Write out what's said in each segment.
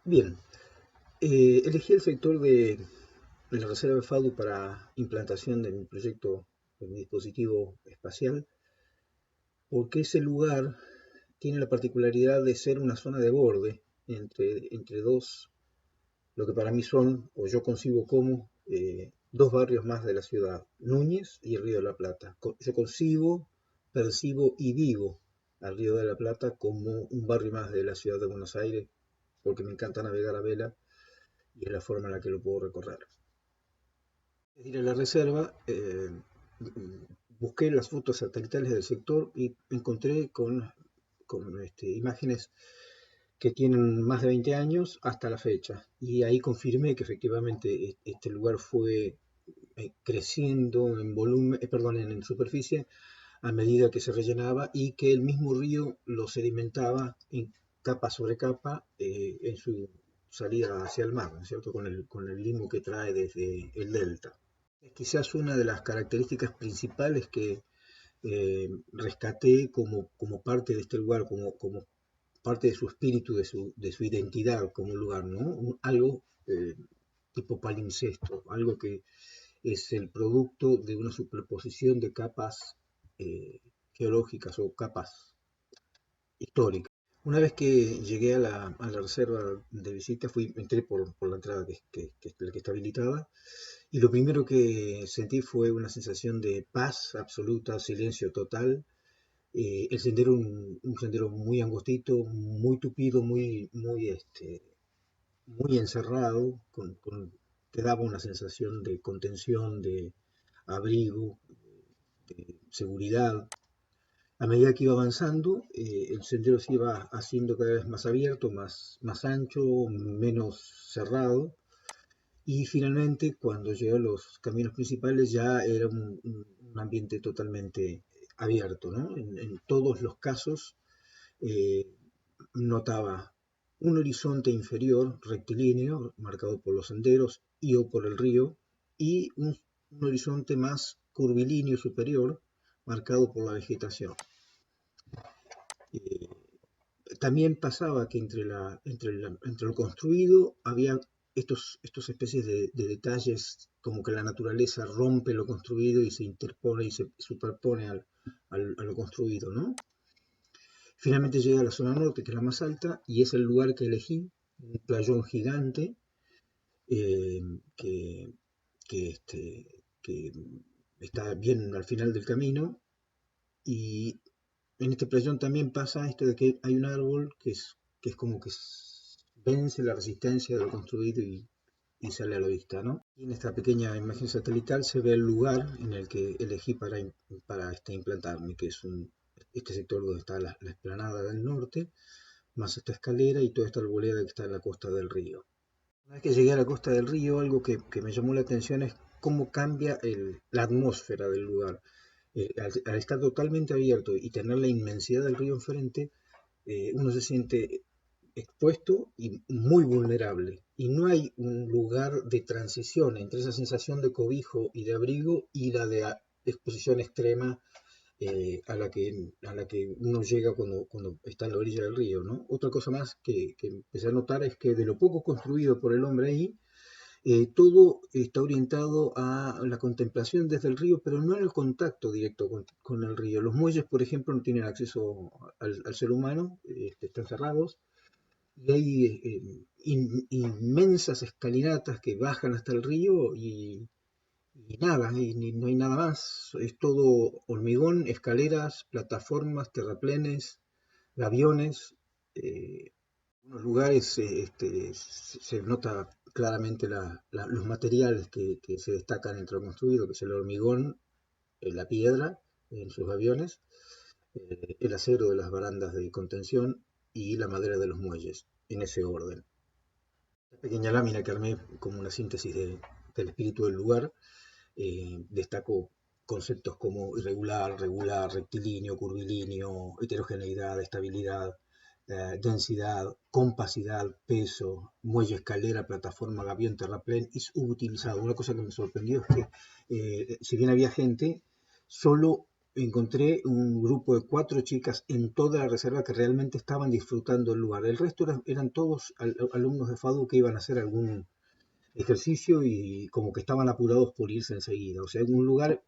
Bien, elegí el sector de la Reserva de FADU para implantación de mi proyecto, de mi dispositivo espacial, porque ese lugar tiene la particularidad de ser una zona de borde entre dos, lo que para mí son, o yo concibo como, dos barrios más de la ciudad, Núñez y el Río de la Plata. Yo concibo, percibo y vivo al Río de la Plata como un barrio más de la ciudad de Buenos Aires, porque me encanta navegar a vela y es la forma en la que lo puedo recorrer. Es ir a la reserva, busqué las fotos satelitales del sector y encontré con imágenes que tienen más de 20 años hasta la fecha. Y ahí confirmé que efectivamente este lugar fue creciendo en volumen, perdón, en superficie a medida que se rellenaba y que el mismo río lo sedimentaba en capa sobre capa en su salida hacia el mar, ¿no es cierto? Con el limo que trae desde el delta. Es quizás una de las características principales que rescaté como parte de este lugar, como parte de su espíritu, de su identidad como lugar, ¿no? Algo tipo palimpsesto, algo que es el producto de una superposición de capas geológicas o capas históricas. Una vez que llegué a la reserva de visita, entré por la entrada que está habilitada, y lo primero que sentí fue una sensación de paz absoluta, silencio total. El sendero, un sendero muy angostito, muy tupido, muy encerrado, te daba una sensación de contención, de abrigo, de seguridad. A medida que iba avanzando, el sendero se iba haciendo cada vez más abierto, más ancho, menos cerrado. Y finalmente, cuando llegué a los caminos principales, ya era un ambiente totalmente abierto, ¿no? En todos los casos eh, notaba un horizonte inferior rectilíneo, marcado por los senderos y o por el río, y un horizonte más curvilíneo superior, marcado por la vegetación. Eh, También pasaba que entre lo construido había estos especies de detalles, como que la naturaleza rompe lo construido y se interpone y se superpone a lo construido, ¿no? Finalmente llegué a la zona norte, que es la más alta, y es el lugar que elegí, un playón gigante eh, que, que está bien al final del camino. Y en este playón también pasa esto de que hay un árbol que es como que vence la resistencia de lo construido y sale a la vista, ¿no? Y en esta pequeña imagen satelital se ve el lugar en el que elegí para implantarme, que es este sector donde está la explanada del norte, más esta escalera y toda esta arboleda que está en la costa del río. Una vez que llegué a la costa del río, algo que me llamó la atención es cómo cambia la atmósfera del lugar. Al estar totalmente abierto y tener la inmensidad del río enfrente, uno se siente expuesto y muy vulnerable. Y no hay un lugar de transición entre esa sensación de cobijo y de abrigo y la de exposición extrema a la que uno llega cuando está en la orilla del río, ¿no? Otra cosa más que empecé a notar es que de lo poco construido por el hombre ahí, todo está orientado a la contemplación desde el río, pero no al contacto directo con el río. Los muelles, por ejemplo, no tienen acceso al ser humano, están cerrados, y hay inmensas escalinatas que bajan hasta el río y nada, no hay nada más. Es todo hormigón, escaleras, plataformas, terraplenes, gaviones. En unos lugares se nota claramente los materiales que se destacan entre lo construido, que es el hormigón, la piedra en sus aviones, el acero de las barandas de contención y la madera de los muelles, en ese orden. Esta pequeña lámina que armé como una síntesis del espíritu del lugar, destaco conceptos como irregular, regular, rectilíneo, curvilíneo, heterogeneidad, estabilidad, densidad, compacidad, peso, muelle, escalera, plataforma, gavión, terraplén y subutilizado. Una cosa que me sorprendió es que, si bien había gente, solo encontré un grupo de 4 chicas en toda la reserva que realmente estaban disfrutando el lugar. El resto eran todos alumnos de FADU que iban a hacer algún ejercicio y como que estaban apurados por irse enseguida. O sea, un lugar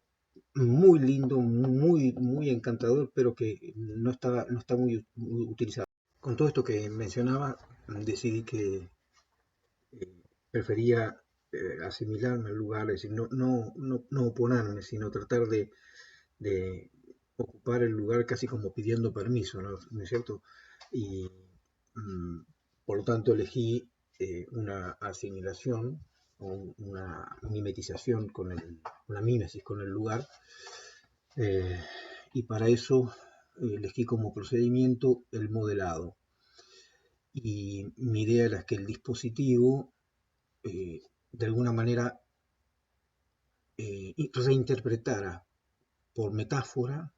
muy lindo, muy encantador, pero que no está muy utilizado. Con todo esto que mencionaba, decidí que prefería asimilarme al lugar, es decir, no oponerme, sino tratar de ocupar el lugar casi como pidiendo permiso, ¿no es cierto? Y mm, por lo tanto elegí una asimilación o una mimetización una mímesis con el lugar, eh, y para eso elegí como procedimiento el modelado. Y mi idea era que el dispositivo de alguna manera reinterpretara por metáfora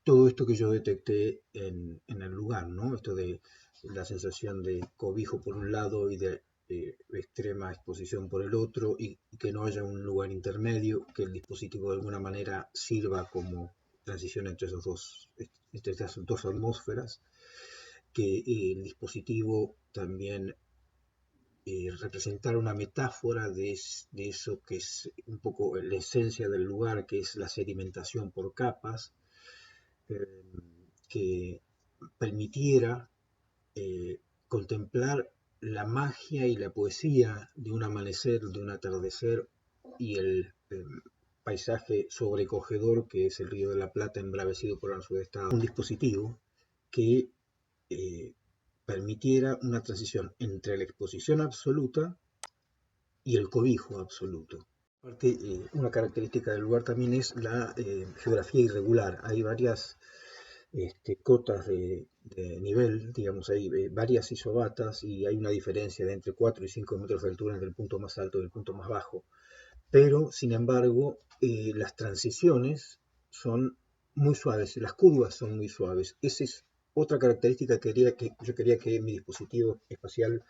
todo esto que yo detecté en el lugar, ¿no? Esto de la sensación de cobijo por un lado y de extrema exposición por el otro, y que no haya un lugar intermedio, que el dispositivo de alguna manera sirva como transición entre esas dos atmósferas, que el dispositivo también representar una metáfora de eso que es un poco la esencia del lugar, que es la sedimentación por capas, eh, que permitiera contemplar la magia y la poesía de un amanecer, de un atardecer, y el paisaje sobrecogedor que es el Río de la Plata embravecido por el sudestado. Un dispositivo que eh, permitiera una transición entre la exposición absoluta y el cobijo absoluto. Aparte, una característica del lugar también es la geografía irregular. Hay varias cotas de nivel, digamos, hay varias isobatas y hay una diferencia de entre 4 y 5 metros de altura entre el punto más alto y el punto más bajo. Pero, sin embargo, las transiciones son muy suaves, las curvas son muy suaves. Esa es otra característica que yo quería que mi dispositivo espacial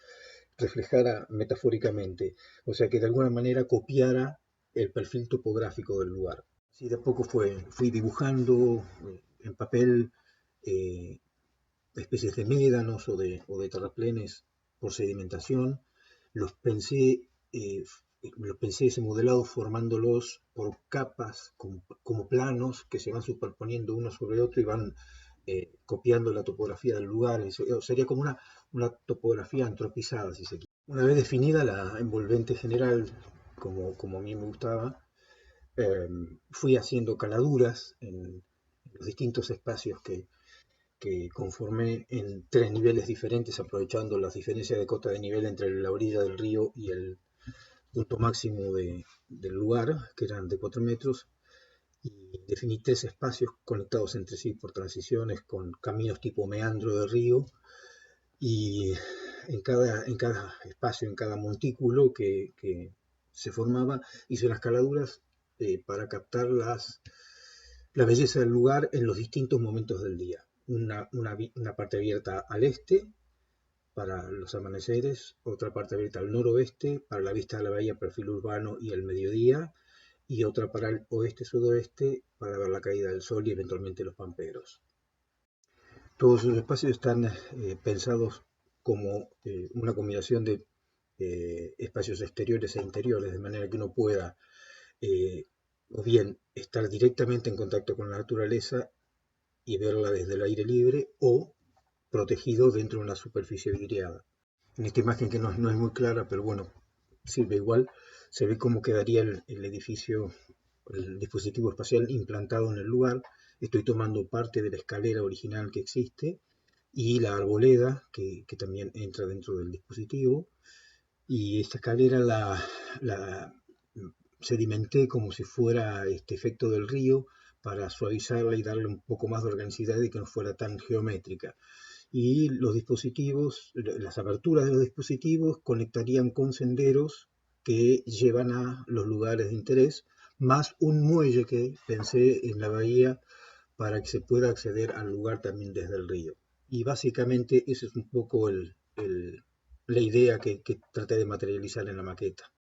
reflejara metafóricamente, o sea, que de alguna manera copiara el perfil topográfico del lugar. Así de a poco fui dibujando en papel eh, especies de médanos o de terraplenes por sedimentación. Los pensé, eh, los pensé ese modelado formándolos por capas, como planos que se van superponiendo uno sobre otro y van copiando la topografía del lugar. Eso sería como una topografía antropizada, si se quiere. Una vez definida la envolvente general, como a mí me gustaba, fui haciendo caladuras en los distintos espacios que conformé en 3 niveles diferentes, aprovechando las diferencias de cota de nivel entre la orilla del río y el punto máximo del lugar, que eran de 4 metros, y definí 3 espacios conectados entre sí por transiciones con caminos tipo meandro de río, y en cada espacio, en cada montículo que se formaba, hice unas caladuras para captar la belleza del lugar en los distintos momentos del día. Una parte abierta al este para los amaneceres, otra parte abierta al noroeste para la vista de la bahía, perfil urbano y el mediodía, y otra para el oeste-sudoeste para ver la caída del sol y eventualmente los pamperos. Todos los espacios están pensados como una combinación de espacios exteriores e interiores, de manera que uno pueda o bien estar directamente en contacto con la naturaleza y verla desde el aire libre, o protegido dentro de una superficie vidriada. En esta imagen, que no es muy clara, pero bueno, sirve igual, se ve cómo quedaría el edificio, el dispositivo espacial implantado en el lugar. Estoy tomando parte de la escalera original que existe y la arboleda que también entra dentro del dispositivo. Y esta escalera la sedimenté como si fuera este efecto del río, para suavizarla y darle un poco más de organicidad y que no fuera tan geométrica. Y los dispositivos, las aberturas de los dispositivos conectarían con senderos que llevan a los lugares de interés, más un muelle que pensé en la bahía para que se pueda acceder al lugar también desde el río. Y básicamente esa es un poco la idea que traté de materializar en la maqueta.